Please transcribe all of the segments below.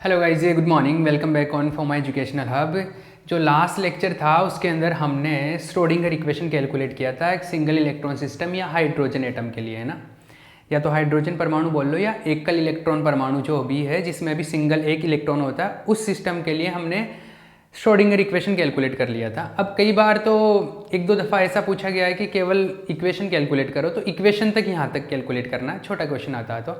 Hello guys, good morning, welcome back on for my educational hub. जो last lecture था उसके अंदर हमने श्रोडिंगर इक्वेशन कैलकुलेट किया था एक सिंगल इलेक्ट्रॉन सिस्टम या हाइड्रोजन एटम के लिए, है ना। या तो हाइड्रोजन परमाणु बोल लो या एकल इलेक्ट्रॉन परमाणु जो भी है जिसमें भी सिंगल एक इलेक्ट्रॉन होता है, उस सिस्टम के लिए हमने श्रोडिंगर इक्वेशन कैलकुलेट कर लिया था। अब कई बार तो एक दो दफ़ा ऐसा पूछा गया है कि केवल इक्वेशन कैलकुलेट करो, तो इक्वेशन तक यहाँ तक कैलकुलेट करना है, छोटा क्वेश्चन आता है तो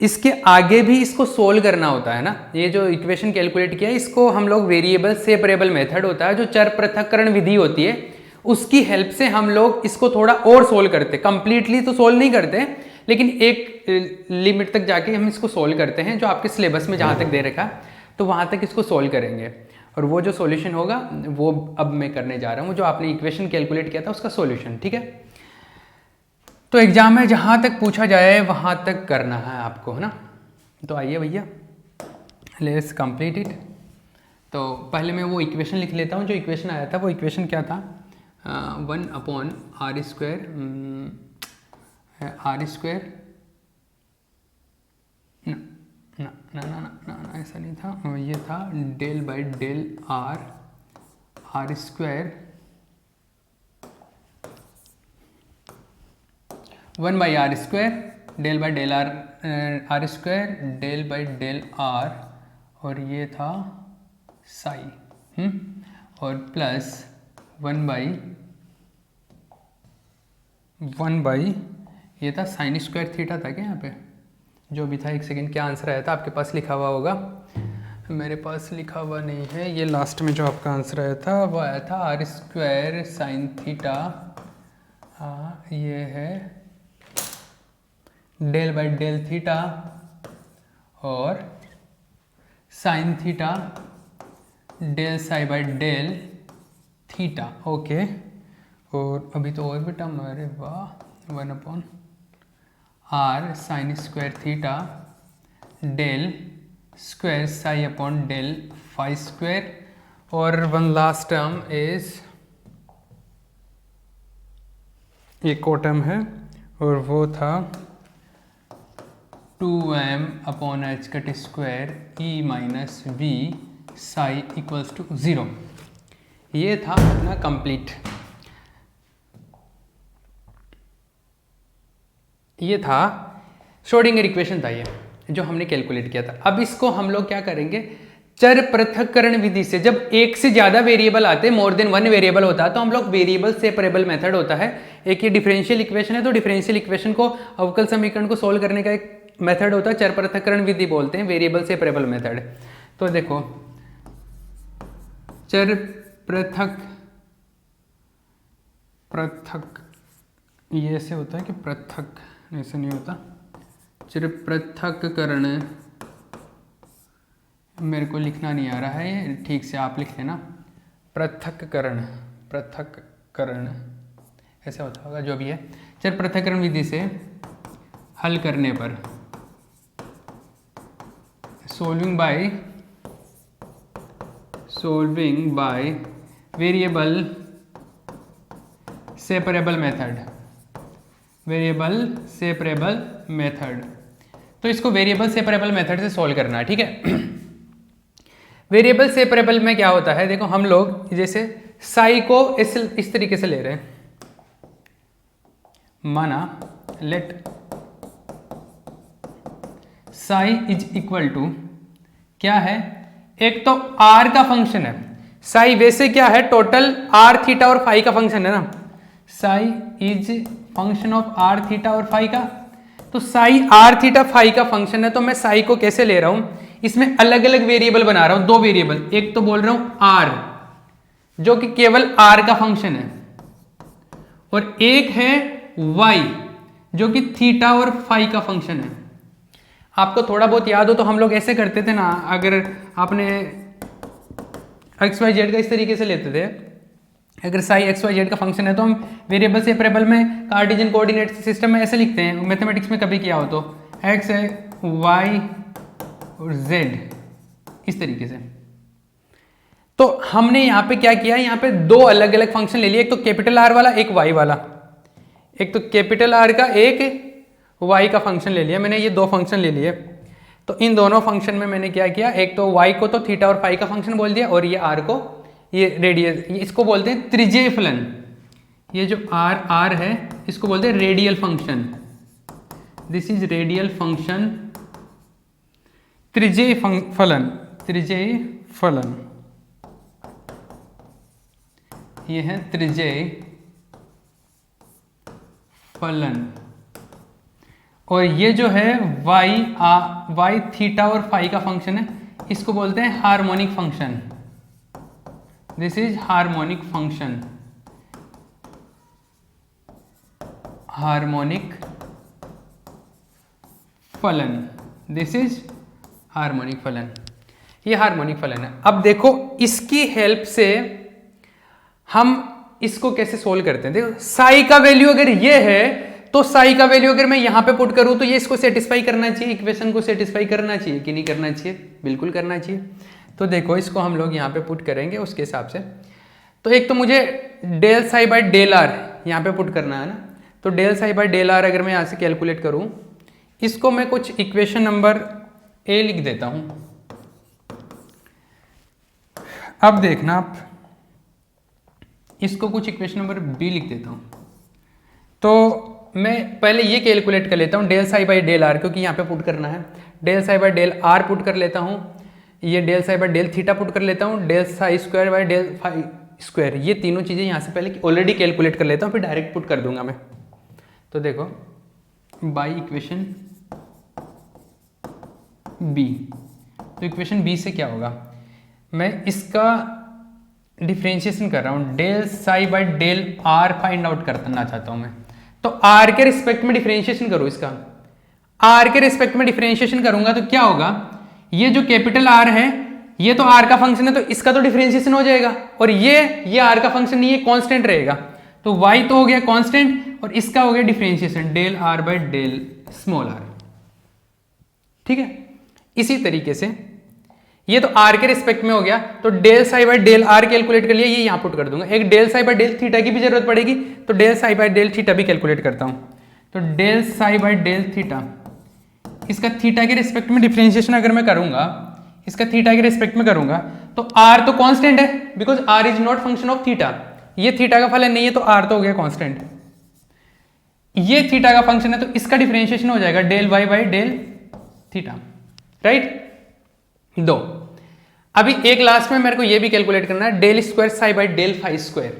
इसके आगे भी इसको सोल्व करना होता है ना। ये जो इक्वेशन कैलकुलेट किया है इसको हम लोग वेरिएबल सेपरेबल मेथड होता है, जो चर पृथक्करण विधि होती है, उसकी हेल्प से हम लोग इसको थोड़ा और सोल्व करते। कंप्लीटली तो सोल्व नहीं करते, लेकिन एक लिमिट तक जाके हम इसको सोल्व करते हैं, जो आपके सिलेबस में जहाँ तक दे रखा है तो वहाँ तक इसको सोल्व करेंगे। और वो जो सॉल्यूशन होगा वो अब मैं करने जा रहा हूँ, जो आपने इक्वेशन कैलकुलेट किया था उसका सॉल्यूशन, ठीक है। तो एग्जाम में जहाँ तक पूछा जाए वहाँ तक करना है आपको, है ना। तो आइए भैया, लेट्स कंप्लीट इट। तो पहले मैं वो इक्वेशन लिख लेता हूँ। जो इक्वेशन आया था वो इक्वेशन क्या था, 1/r² ना ऐसा नहीं था, ये था del by del r² 1/r² del by del r² del by del r, और ये था साई, और प्लस 1 बाई ये था साइन स्क्वायर थीटा था क्या यहाँ पे, जो भी था। एक सेकेंड, क्या आंसर आया था आपके पास लिखा हुआ होगा, मेरे पास लिखा हुआ नहीं है। ये लास्ट में जो आपका आंसर आया था वो आया था r² साइन थीटा, हाँ ये है डेल बाई डेल थीटा और sine theta del psi by del theta, okay. और अभी तो और भी टर्म, अरे वाह, 1/r sine square theta del square psi upon del phi square, और वन लास्ट टर्म इज एक और टर्म है और वो था 2m/h² e minus V psi equals to 0। ये था अपना कंप्लीट, ये था श्रोडिंगर इक्वेशन था, ये जो हमने कैलकुलेट किया था। अब इसको हम लोग क्या करेंगे, चर पृथक्करण विधि से। जब एक से ज्यादा वेरिएबल आते हैं, मोर देन वन वेरिएबल होता है, तो हम लोग वेरिएबल सेपरेबल मेथड होता है। एक ये डिफरेंशियल इक्वेशन है, तो डिफरेंशियल इक्वेशन को, अवकल समीकरण को सोल्व करने का एक मेथड होता है, चर पृथक्करण विधि बोलते हैं, वेरिएबल सेपरेबल मेथड। तो देखो, चर पृथक ये ऐसे होता है कि पृथक, ऐसे नहीं होता। चर पृथक्करण, मेरे को लिखना नहीं आ रहा है ये, ठीक से आप लिख लेना। पृथक्करण ऐसा होता होगा, जो भी है। चर पृथक्करण विधि से हल करने पर, solving by variable separable method, तो इसको वेरिएबल सेपरेबल मेथड से सोल्व करना है, ठीक है। वेरिएबल सेपरेबल में क्या होता है, देखो हम लोग जैसे साई को इस तरीके से ले रहे हैं, माना let psi is equal to क्या है, एक तो r का फंक्शन है। साई वैसे क्या है, टोटल r थीटा और फाई का फंक्शन है ना। Sai is function of r theta और फाई का, तो साई r थीटा फाई का फंक्शन है, तो मैं साई को कैसे ले रहा हूं, इसमें अलग अलग वेरिएबल बना रहा हूं, दो वेरिएबल। एक तो बोल रहा हूं r, जो कि केवल r का फंक्शन है, और एक है y, जो कि थीटा और फाई का फंक्शन है। आपको थोड़ा बहुत याद हो तो हम लोग ऐसे करते थे ना, अगर आपने XYZ का इस तरीके से लेते थे, अगर साई XYZ का फंक्शन है तो हम वेरिएबल सेपरेबल में कार्टेशियन कोऑर्डिनेट सिस्टम में ऐसे लिखते हैं। मैथमेटिक्स में कभी किया हो तो x है, y और z, इस तरीके से। तो हमने यहाँ पे क्या किया, यहाँ पे दो अलग अलग फंक्शन ले लिए, एक तो कैपिटल R वाला, एक y वाला। एक तो कैपिटल R का, एक y का फंक्शन ले लिया मैंने, ये दो फंक्शन ले लिए। तो इन दोनों फंक्शन में मैंने क्या किया, एक तो y को तो थीटा और फाई का फंक्शन बोल दिया, और ये r को ये रेडियल, इसको बोलते हैं त्रिज्यीय फलन। ये जो r है इसको बोलते हैं radial function. This is radial function, त्रिज्यीय फलन, त्रिज्यीय फलन, ये है त्रिज्यीय फलन। और ये जो है y थीटा और फाई का फंक्शन है, इसको बोलते हैं harmonic function. This is harmonic function, harmonic फलन, दिस इज हार्मोनिक फलन, ये हार्मोनिक फलन है। अब देखो इसकी हेल्प से हम इसको कैसे सोल्व करते हैं। देखो साई का वैल्यू अगर ये है तो साई का वैल्यू अगर मैं यहां पे पुट करूं तो ये इसको सेटिस्फाई करना चाहिए, इक्वेशन को सेटिस्फाई करना चाहिए कि नहीं करना चाहिए, बिल्कुल करना चाहिए। तो देखो इसको हम लोग यहाँ पे पुट करेंगे उसके हिसाब से। तो एक तो मुझे del psi by del r यहाँ पे पुट करना है ना, तो del psi by del r अगर मैं यहाँ से कैलकुलेट करूँ, इसको मैं कुछ इक्वेशन नंबर ए लिख देता हूँ। अब देखना आप, इसको कुछ इक्वेशन नंबर बी लिख देता हूँ। तो मैं पहले ये कैलकुलेट कर लेता हूँ del psi by del r, क्योंकि यहाँ पे पुट करना है। Del psi by del r put कर लेता हूँ, ये del psi by del theta put कर लेता हूँ, del psi square by del phi square, ये तीनों चीज़ें यहाँ से पहले ऑलरेडी कैलकुलेट कर लेता हूँ, फिर डायरेक्ट पुट कर दूंगा मैं। तो देखो बाई इक्वेशन बी, तो इक्वेशन बी से क्या होगा, मैं इसका डिफ्रेंशिएशन कर रहा हूँ, del psi by del r find out करना चाहता हूँ मैं। तो आर के रिस्पेक्ट में डिफरेंशिएशन करो इसका, आर के रिस्पेक्ट में डिफरेंशिएशन करूंगा तो क्या होगा, ये जो कैपिटल आर है ये तो आर का फंक्शन है, तो इसका तो डिफरेंशिएशन हो जाएगा, और ये आर का फंक्शन नहीं है, कांस्टेंट रहेगा। तो y तो हो गया कांस्टेंट और इसका हो गया differentiation del r by del small r. ठीक है, इसी तरीके से ये तो r के रिस्पेक्ट में हो गया, तो del psi by del r calculate कर लिया, ये यहां पुट कर दूंगा। एक del psi by del theta की भी जरूरत पड़ेगी, तो del psi by del theta भी कैलकुलेट करता हूं। तो del psi by del theta, इसका थीटा के रिस्पेक्ट में डिफरेंशिएशन अगर मैं करूंगा, इसका थीटा के रिस्पेक्ट में करूंगा, तो r तो कांस्टेंट है, because r is not function of theta. ये थीटा का फलन नहीं है, तो r तो हो गया कांस्टेंट। ये थीटा का फंक्शन है, तो इसका डिफरेंशिएशन हो जाएगा del y by del theta, right. दो, अभी एक लास्ट में मेरे को ये भी कैलकुलेट करना है, del square psi by del phi square,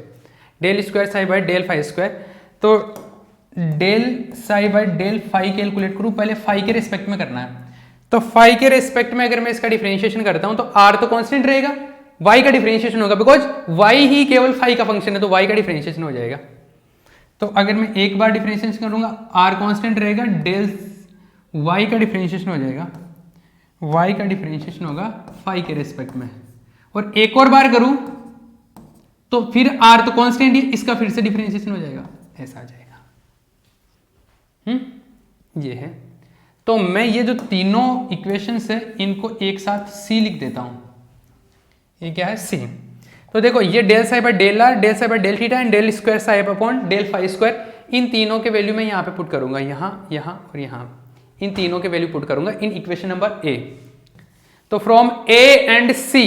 del square psi by del phi square. तो del psi by del phi calculate करूं, पहले फाई के रिस्पेक्ट में करना है। तो फाई के रिस्पेक्ट में अगर मैं इसका डिफरेंशिएशन करता हूं, तो आर तो कांस्टेंट रहेगा, वाई का डिफरेंशिएशन होगा, बिकॉज वाई ही केवल फाई का फंक्शन है, तो वाई का डिफरेंशिएशन हो जाएगा। तो अगर मैं एक बार डिफरेंशिएशन करूंगा, आर कांस्टेंट रहेगा, डेल वाई का डिफरेंशिएशन हो जाएगा, y का डिफरेंशिएशन होगा फाई के रिस्पेक्ट में, और एक और बार करूं तो फिर r तो कांस्टेंट ही, इसका फिर से डिफरेंशिएशन हो जाएगा, ऐसा आ जाएगा। ये है। तो मैं ये जो तीनों इक्वेशंस है इनको एक साथ c लिख देता हूं। ये क्या है, c। तो देखो ये del psi by del r, del psi by del theta and del square psi upon del phi square, इन तीनों के वैल्यू मैं यहाँ पे पुट करूंगा, यहाँ और यहाँ, इन तीनों के वैल्यू पुट करूंगा इन इक्वेशन नंबर ए। तो from A and C,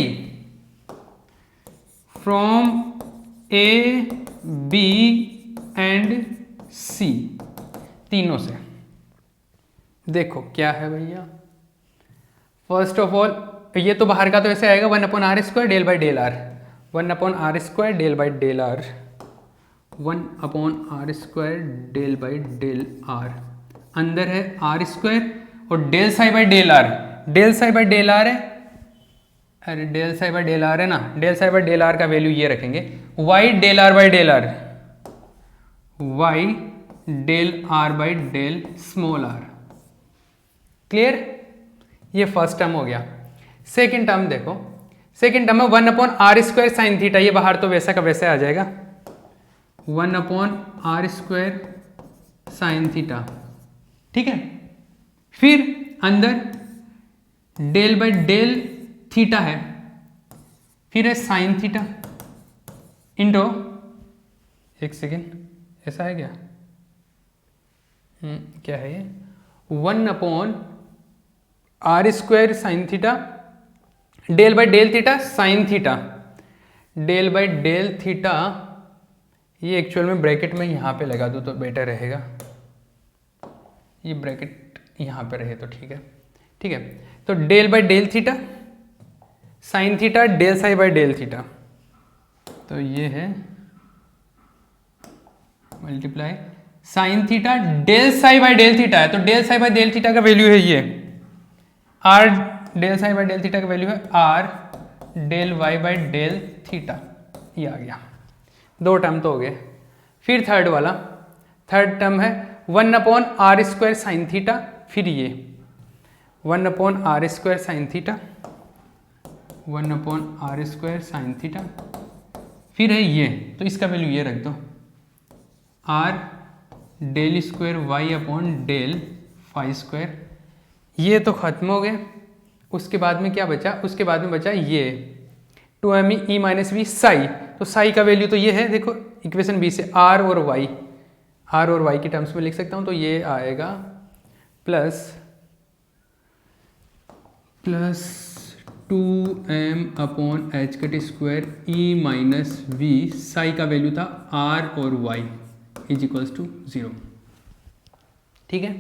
from A B and C, तीनों से देखो क्या है भैया। फर्स्ट ऑफ ऑल ये तो बाहर का तो ऐसे आएगा 1/r square del by del r, 1/r square del by del r, 1/r square del by del r, अंदर है आर स्क्वायर और del psi by del r, del psi by del r है, अरे del psi by del r है ना, del psi by del r का value ये रखेंगे, Y del r by del r, Y del r by del small r. Clear, ये first term हो गया। सेकेंड टर्म देखो, सेकेंड टर्म है 1/r स्क्वायर साइन थीटा, ये बाहर तो वैसा का वैसा आ जाएगा, 1/r स्क्वायर साइन थीटा, ठीक है। फिर अंदर डेल बाय डेल थीटा है, फिर है साइन थीटा इंटो, एक सेकेंड ऐसा है क्या, क्या है ये, 1/r r square sine theta del by del theta sine theta del by del theta, ये एक्चुअल में ब्रैकेट में यहाँ पे लगा दूँ तो बेटर रहेगा, ये ब्रैकेट यहाँ पे रहे तो ठीक है। ठीक है, तो del by del theta sine theta del psi by del theta, तो ये है multiply sine theta del psi by del theta है, तो del psi by del theta का वैल्यू है ये r, del psi by del theta का value है r del Y by del theta, ये आ गया। दो टर्म तो हो गए। फिर थर्ड वाला, थर्ड टर्म है 1/r स्क्वायर साइन थीटा, फिर ये 1/r square sine theta 1/r square sine theta, फिर है ये, तो इसका वैल्यू ये रख दो r del square Y upon del phi square, ये तो खत्म हो गए। उसके बाद में क्या बचा, उसके बाद में बचा ये 2m e minus V Sai, तो साई का वैल्यू तो ये है, देखो इक्वेशन बी से आर और वाई की टर्म्स में लिख सकता हूँ, तो ये आएगा plus 2m upon H cut square E minus V, psi का वैल्यू था आर और वाई इज इक्वल्स टू 0। ठीक है,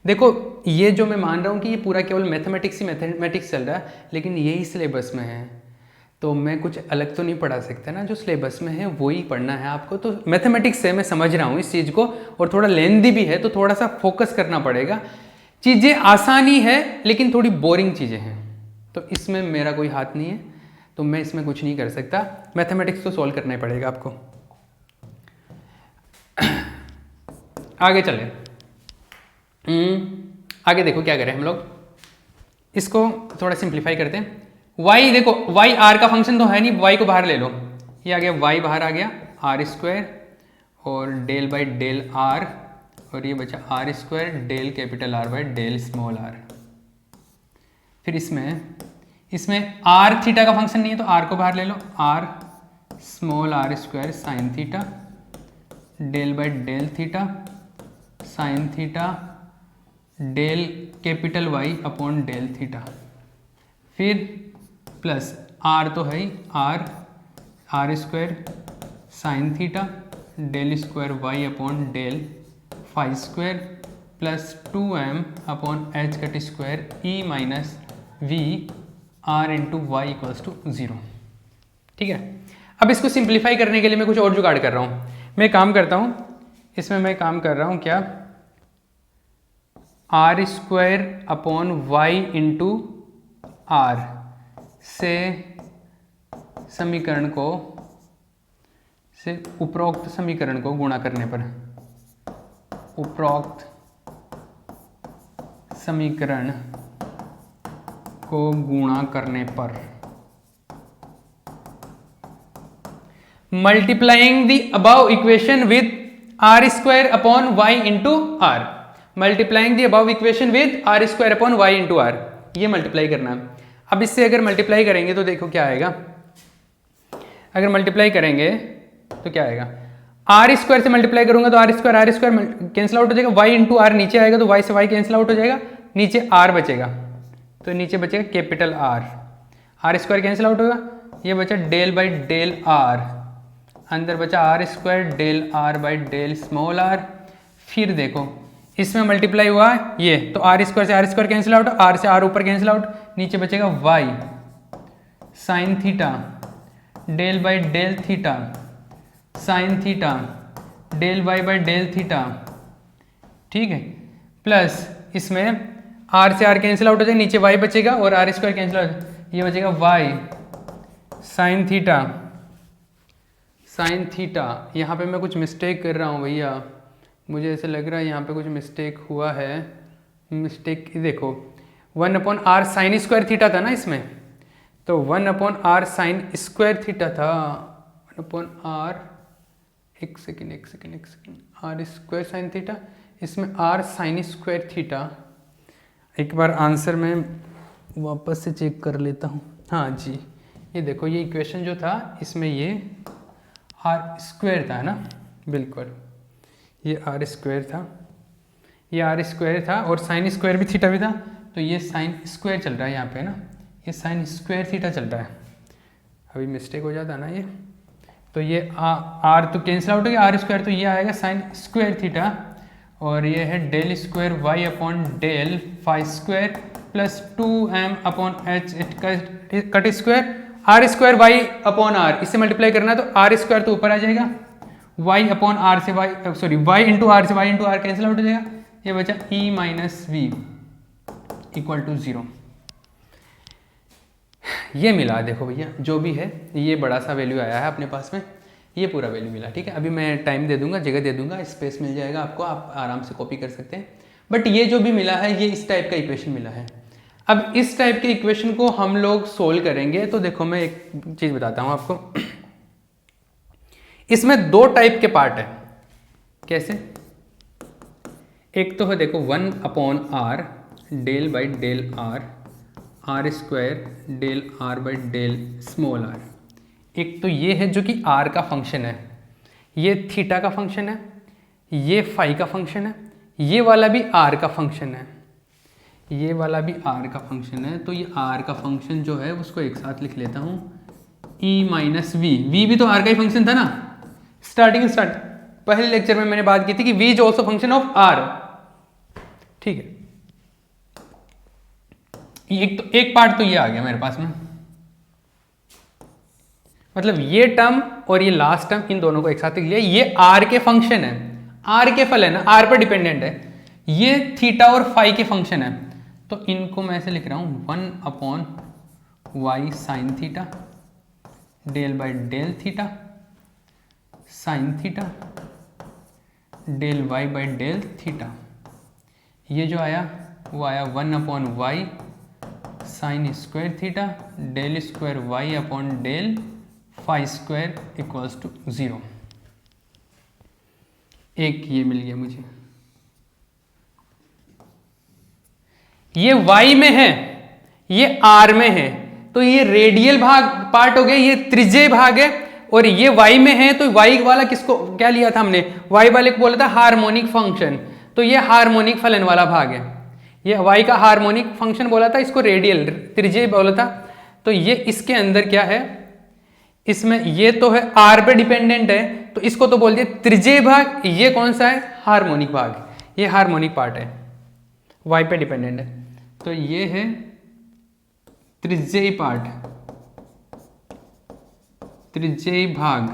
देखो ये जो मैं मान रहा हूँ कि ये पूरा केवल मैथमेटिक्स ही मैथमेटिक्स चल रहा है, लेकिन यही सिलेबस में है, तो मैं कुछ अलग तो नहीं पढ़ा सकता ना, जो सिलेबस में है वो ही पढ़ना है आपको। तो मैथमेटिक्स से मैं समझ रहा हूँ इस चीज़ को, और थोड़ा लेंदी भी है, तो थोड़ा सा फोकस करना पड़ेगा। चीज़ें आसानी है लेकिन थोड़ी बोरिंग चीज़ें हैं, तो इसमें मेरा कोई हाथ नहीं है, तो मैं इसमें कुछ नहीं कर सकता। मैथमेटिक्स तो सॉल्व करना ही पड़ेगा आपको। आगे चलें, आगे देखो क्या करें हम लोग, इसको थोड़ा सिंप्लीफाई करते हैं। y देखो, y r का फंक्शन तो है नहीं, y को बाहर ले लो, ये आ गया y बाहर आ गया आर स्क्वायर और डेल बाई डेल r, और ये बचा r square del capital R by del small r। फिर इसमें r थीटा का फंक्शन नहीं है, तो r को बाहर ले लो, r small r square sine theta del by del theta sine theta del capital Y upon del theta, फिर प्लस r तो है ही r square sine theta del square Y upon del phi square plus 2m upon H cut square E minus V r into Y equals to 0। ठीक है, अब इसको simplify करने के लिए मैं कुछ और जुगाड़ कर रहा हूँ। मैं काम करता हूँ, इसमें मैं काम कर रहा हूँ क्या, r square upon Y into r से समीकरण को, से उपरोक्त समीकरण को गुणा करने पर, उपरोक्त समीकरण को गुणा करने पर multiplying the above equation with r square upon Y into r, multiplying the above equation with r square upon Y into r, ये मल्टीप्लाई करना है। अब इससे अगर मल्टीप्लाई करेंगे तो देखो क्या आएगा, अगर मल्टीप्लाई करेंगे तो क्या आएगा, आर स्क्वायर से मल्टीप्लाई करूंगा तो आर स्क्वायर कैंसिल आउट हो जाएगा, वाई इंटू आर नीचे आएगा तो वाई से वाई कैंसिल आउट हो जाएगा, नीचे आर बचेगा, तो नीचे बचेगा capital r square cancel out होगा, ये बचा डेल बाई डेल आर, अंदर बचा r square del r by del small r. फिर देखो इसमें मल्टीप्लाई हुआ ये, तो आर स्क्वायर से r square cancel out, r से आर ऊपर कैंसिल आउट, नीचे बचेगा Y sine theta del by del theta sine theta del Y by del theta. ठीक है, प्लस इसमें आर से आर कैंसिल आउट हो जाएगा, नीचे वाई बचेगा और आर स्क्वायर कैंसिल आउट, ये बचेगा वाई साइन थीटा। यहाँ पे मैं कुछ मिस्टेक कर रहा हूँ भैया, मुझे ऐसा लग रहा है यहाँ पे कुछ मिस्टेक हुआ है। मिस्टेक देखो, 1/r साइन स्क्वायर थीटा था ना इसमें, तो 1/r साइन स्क्वायर थीटा था, 1/r एक second r square sine theta, इसमें r साइन स्क्वायर थीटा। एक बार आंसर में वापस से चेक कर लेता हूँ। हाँ जी, ये देखो ये इक्वेशन जो था इसमें ये r स्क्वायर था ना, बिल्कुल ये r स्क्वायर था, ये r स्क्वायर था और साइन स्क्वायर भी थीटा भी था, तो ये साइन स्क्वायर चल रहा है यहाँ पे ना, ये साइन स्क्वायर थीटा चल रहा है। अभी मिस्टेक हो जाता है ना ये, तो ये आर तो कैंसिल आउट हो गया, आर स्क्वायर तो ये आएगा साइन स्क्वायर थीटा, और ये है del square Y upon del phi square plus 2m upon H cut square, r square Y upon r, इससे मल्टीप्लाई करना है तो आर स्क्वायर तो ऊपर आ जाएगा, वाई अपॉन आर से Y, sorry Y into r से Y into r cancel out हो जाएगा, ये बचा E minus V equal to 0। ये मिला देखो भैया, जो भी है ये बड़ा सा वैल्यू आया है अपने पास में, ये पूरा वैल्यू मिला। ठीक है, अभी मैं टाइम दे दूंगा, जगह दे दूंगा, स्पेस मिल जाएगा आपको, आप आराम से कॉपी कर सकते हैं। बट ये जो भी मिला है ये इस टाइप का इक्वेशन मिला है। अब इस टाइप के इक्वेशन को हम लोग सोल्व करेंगे तो देखो मैं एक चीज बताता हूं आपको, इसमें दो टाइप के पार्ट है। कैसे? एक तो है देखो 1 upon r del by del r square del r by del small r. एक तो ये है जो कि आर का फंक्शन है, ये थीटा का फंक्शन है, ये फाई का फंक्शन है, ये वाला भी आर का फंक्शन है, ये वाला भी आर का फंक्शन है। तो ये आर का फंक्शन जो है उसको एक साथ लिख लेता हूँ, ई माइनस वी, वी भी तो आर का ही फंक्शन था ना। स्टार्ट पहले लेक्चर में मैंने बात की थी कि V is also function of r. ठीक है, एक पार्ट तो ये आ गया मेरे पास में, मतलब ये टर्म और ये लास्ट टर्म, इन दोनों को एक साथ लिख लिया। ये आर के फंक्शन है, आर के फल है ना, आर पर डिपेंडेंट है। ये थीटा और फाई के फंक्शन है, तो इनको मैं ऐसे लिख रहा हूं 1 upon Y sine theta del by del theta sine theta del Y by del theta. ये जो आया वो आया 1 upon Y sine square theta del square Y upon del phi square equals to 0। एक ये मिल गया मुझे, ये y में है, ये r में है, तो ये रेडियल भाग पार्ट हो गया, ये त्रिज्यीय भाग है, और ये y में है तो y वाला किसको क्या लिया था हमने, y वाले को बोला था हार्मोनिक फंक्शन, तो ये हार्मोनिक फलन वाला भाग है, ये y का हार्मोनिक फंक्शन बोला था, इसको रेडियल त्रिज्यीय बोला था। तो ये इसके अंदर क्या है, इसमें ये तो है r पे डिपेंडेंट है, तो इसको तो बोल दिया त्रिज्यीय भाग। ये कौन सा है, हार्मोनिक भाग, ये हार्मोनिक पार्ट है, y पे डिपेंडेंट है। तो ये है त्रिज्यीय पार्ट, त्रिज्यीय भाग,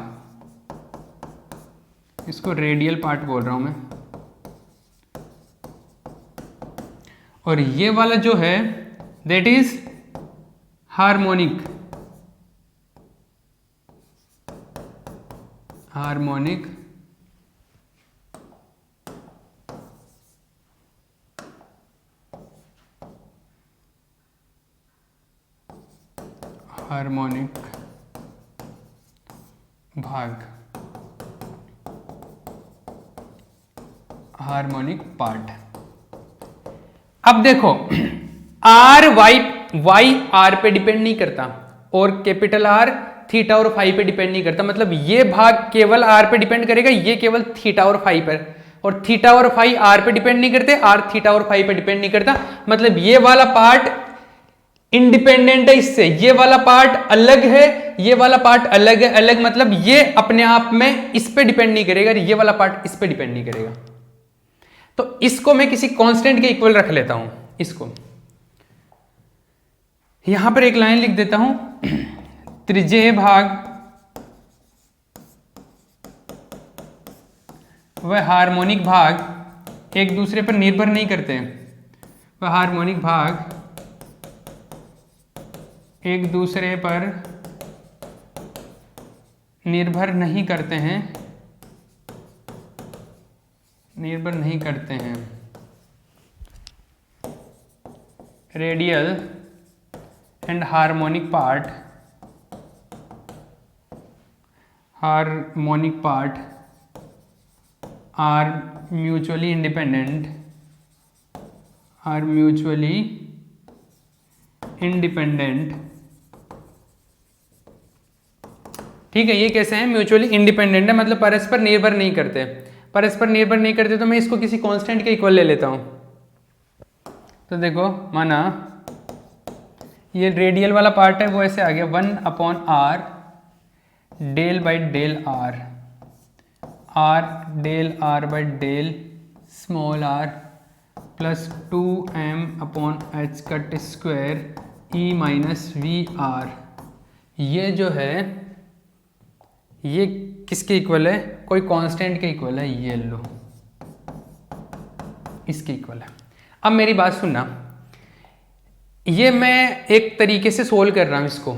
इसको रेडियल पार्ट बोल रहा हूं मैं। और ये वाला जो है that is harmonic, harmonic harmonic भाग, हार्मोनिक पार्ट। अब देखो आर वाई आर पे डिपेंड नहीं करता, और कैपिटल आर थीटा और फाई पे डिपेंड नहीं करता, मतलब ये भाग केवल आर पे डिपेंड करेगा, ये केवल थीटा और फाई पर, और थीटा और फाई आर पे डिपेंड नहीं करते, आर थीटा और फाई पे डिपेंड नहीं करता। मतलब ये वाला पार्ट इंडिपेंडेंट है इससे, ये वाला पार्ट अलग है, ये वाला पार्ट अलग है, अलग मतलब ये अपने आप में इस पे डिपेंड नहीं करेगा, ये वाला पार्ट इस पे डिपेंड नहीं करेगा। तो इसको मैं किसी कांस्टेंट के इक्वल रख लेता हूं, इसको यहां पर एक लाइन लिख देता हूं, त्रिज्यीय भाग वह हार्मोनिक भाग एक दूसरे पर निर्भर नहीं करते, वह हार्मोनिक भाग एक दूसरे पर निर्भर नहीं करते हैं, निर्भर नहीं करते हैं। Radial and harmonic part, harmonic part are mutually independent, are mutually independent. ठीक है, ये कैसे हैं, म्यूचुअली इंडिपेंडेंट है, मतलब परस्पर निर्भर नहीं करते, परस्पर निर्भर नहीं करते। तो मैं इसको किसी कांस्टेंट के इक्वल ले लेता हूं, तो देखो माना ये रेडियल वाला पार्ट है वो ऐसे आ गया 1/r del by del r, r del r by del small r plus 2m/h cut square E minus V r. ये जो है ये किसके इक्वल है? कोई कांस्टेंट के इक्वल है, ये लो इसके इक्वल है। अब मेरी बात सुनना, ये मैं एक तरीके से सोल्व कर रहा हूँ इसको।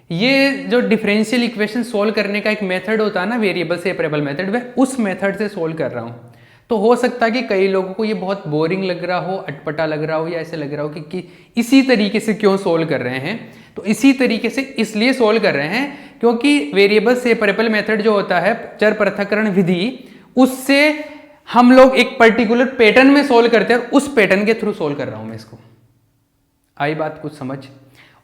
ये जो डिफरेंशियल इक्वेशन सोल्व करने का एक मेथड होता है ना, वेरिएबल सेपरेबल मेथड, वह उस मेथड से सोल्व कर रहा हूँ। तो हो सकता है कि कई लोगों को ये बहुत बोरिंग लग रहा हो, अटपटा लग रहा हो, या ऐसे लग रहा हो कि इसी तरीके से क्यों सोल्व कर रहे हैं। तो इसी तरीके से इसलिए सोल्व कर रहे हैं क्योंकि वेरिएबल सेपरेबल मेथड जो होता है, चर पृथक्करण विधि, उससे हम लोग एक पर्टिकुलर पैटर्न में सोल्व करते हैं और उस पैटर्न के थ्रू सोल्व कर रहा हूं मैं इसको। आई बात कुछ समझ?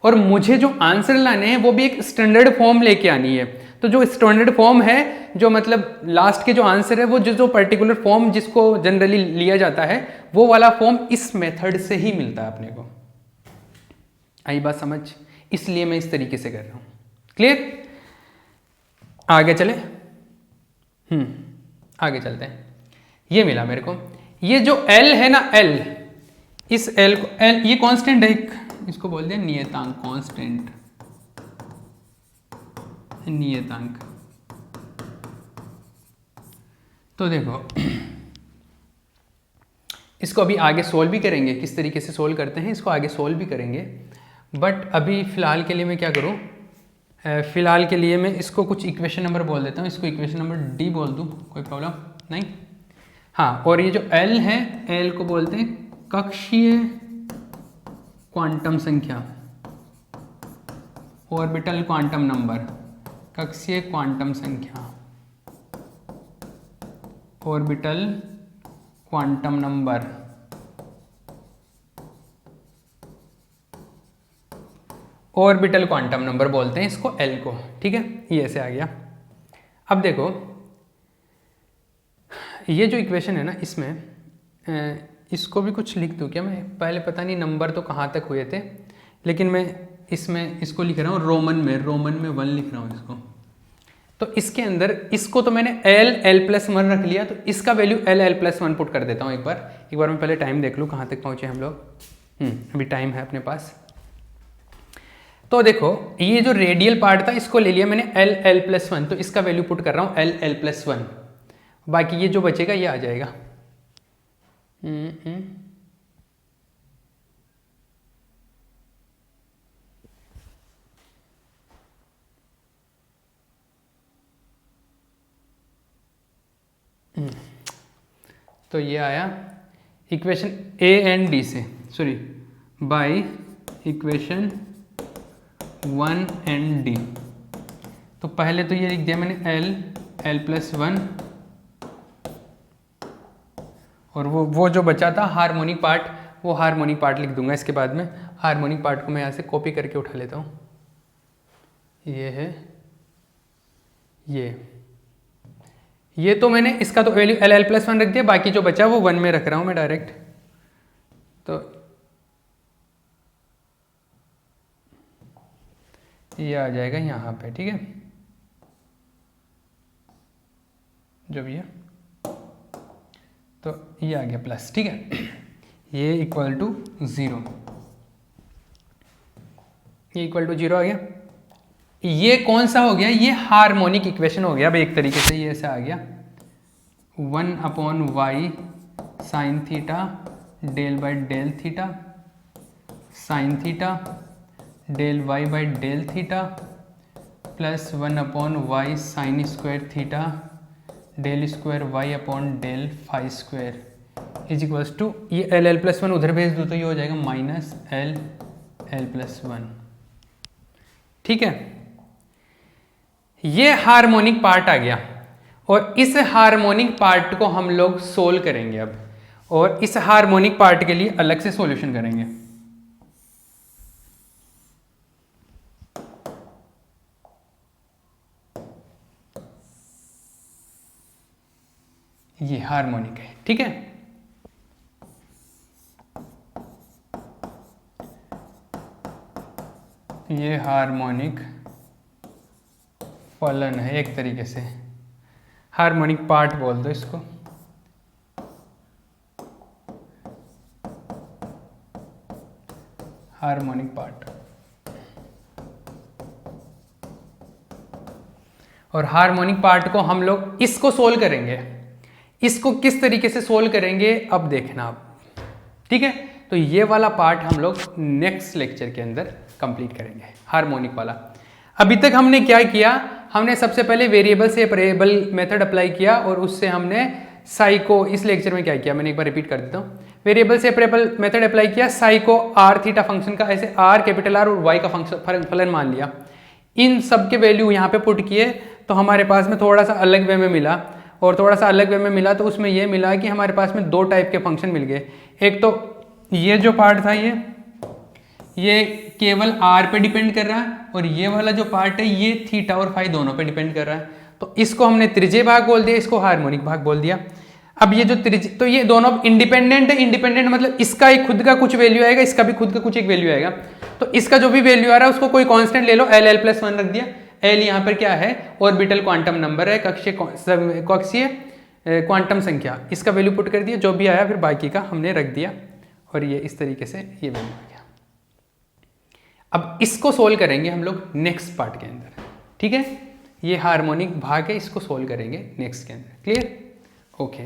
और मुझे जो आंसर लाने हैं वो भी एक स्टैंडर्ड फॉर्म लेके आनी है। तो जो स्टैंडर्ड फॉर्म है, जो मतलब लास्ट के जो आंसर है, वो जो पर्टिकुलर फॉर्म जिसको जनरली लिया जाता है, वो वाला फॉर्म इस मेथड से ही मिलता है अपने को। आई बात समझ? इसलिए मैं इस तरीके से कर रहा हूं। क्लियर? आगे चले? आगे चलते हैं। ये मिला मेरे को, ये जो L है ना, L, इस L को, L ये कांस्टेंट है, इसको बोलते हैं नियतांक, कांस्टेंट नियतांक। तो देखो इसको अभी आगे सोल्व भी करेंगे, किस तरीके से सोल्व करते हैं इसको आगे सोल्व भी करेंगे। बट अभी फिलहाल के लिए मैं क्या करूं, फिलहाल के लिए मैं इसको कुछ इक्वेशन नंबर बोल देता हूं। इसको इक्वेशन नंबर D बोल दूं, कोई प्रॉब्लम नहीं। हाँ, और ये जो L है, L को बोलते हैं कक्षीय क्वांटम संख्या, ऑर्बिटल क्वांटम नंबर, कक्षीय क्वांटम संख्या, orbital quantum number. Orbital quantum number बोलते हैं इसको, L को। ठीक है, ये ऐसे आ गया। अब देखो ये जो इक्वेशन है ना, इसमें इसको भी कुछ लिख दूँ क्या मैं? पहले पता नहीं नंबर तो कहाँ तक हुए थे, लेकिन मैं इसमें इसको लिख रहा हूँ रोमन में 1 लिख रहा हूँ इसको। तो इसके अंदर इसको तो मैंने L+1 रख लिया, तो इसका वैल्यू L+1 पुट कर देता हूँ। एक बार मैं पहले टाइम देख लूँ कहाँ तक पहुँचे हम लोग। अभी टाइम है अपने पास। तो देखो ये जो रेडियल पार्ट था इसको ले लिया मैंने L+1, तो इसका वैल्यू पुट कर रहा हूँ L+1। बाकी ये जो बचेगा ये आ जाएगा। तो ये आया इक्वेशन A एंड D से, sorry by equation 1 and D। तो पहले तो ये लिख दिया मैंने L+1, और वो जो बचा था हार्मोनिक पार्ट, वो हार्मोनिक पार्ट लिख दूंगा इसके बाद में। हार्मोनिक पार्ट को मैं यहाँ से कॉपी करके उठा लेता हूँ। ये है ये तो मैंने इसका तो वैल्यू L+1 रख दिया, बाकी जो बचा वो 1 में रख रहा हूँ मैं डायरेक्ट। तो ये आ जाएगा यहाँ पे, ठीक है, जो भी है। तो ये आ गया प्लस, ठीक है, ये इक्वल टू 0, ये इक्वल टू 0 आ गया। ये कौन सा हो गया? ये हार्मोनिक इक्वेशन हो गया। अब एक तरीके से ये ऐसे आ गया 1/y sine theta del by del theta sine theta del y by del theta plus 1/y sine square theta del square y upon del phi square is equals to, ये L+1 उधर भेज दो तो ये हो जाएगा माइनस L+1। ठीक है, ये हार्मोनिक पार्ट आ गया, और इस हार्मोनिक पार्ट को हम लोग सोल्व करेंगे अब, और इस हार्मोनिक पार्ट के लिए अलग से सॉल्यूशन करेंगे। ये हार्मोनिक है, ठीक है। ये हार्मोनिक फलन है एक तरीके से, हार्मोनिक पार्ट बोल दो इसको। Harmonic part. और हार्मोनिक पार्ट को हम लोग इसको सोल्व करेंगे। इसको किस तरीके से सोल्व करेंगे अब देखना आप, ठीक है। तो ये वाला पार्ट हम लोग नेक्स्ट लेक्चर के अंदर कंप्लीट करेंगे, हार्मोनिक वाला। अभी तक हमने क्या किया, हमने सबसे पहले वेरिएबल से वेरिएबल मेथड अप्लाई किया और उससे हमने साई को, इस लेक्चर में क्या किया मैंने एक बार रिपीट कर देता हूँ। वेरिएबल से वेरिएबल मेथड अप्लाई किया, साई को आर थीटा फंक्शन का ऐसे आर कैपिटल आर और वाई का फंक्शन फलन मान लिया। इन सब के वैल्यू यहाँ पे पुट किए तो हमारे पास में थोड़ा सा अलग वे में मिला, और थोड़ा सा अलग वे में मिला तो उसमें ये मिला कि हमारे पास में दो टाइप के फंक्शन मिल गए। एक तो ये जो पार्ट था ये केवल आर पे डिपेंड कर रहा है, और ये वाला जो पार्ट है ये थीटा और फाई दोनों पे डिपेंड कर रहा है। तो इसको हमने त्रिज्यीय भाग बोल दिया, इसको हार्मोनिक भाग बोल दिया। अब ये जो त्रिज्यीय, तो ये दोनों इंडिपेंडेंट है। इंडिपेंडेंट मतलब इसका एक खुद का कुछ वैल्यू आएगा, इसका भी खुद का कुछ एक वैल्यू आएगा। तो इसका जो भी वैल्यू आ रहा है उसको कोई कांस्टेंट ले लो, l+1 रख दिया। l यहाँ पर क्या है, ऑर्बिटल क्वांटम नंबर है, कक्षीय क्वांटम संख्या, इसका वैल्यू पुट कर दिया, जो भी आया फिर बाकी का हमने रख दिया, और ये इस तरीके से ये वैल्यू आ गया। अब इसको सोल्व करेंगे हम लोग नेक्स्ट पार्ट के अंदर, ठीक है। ये हार्मोनिक भाग है, इसको सोल्व करेंगे नेक्स्ट के अंदर। क्लियर? ओके।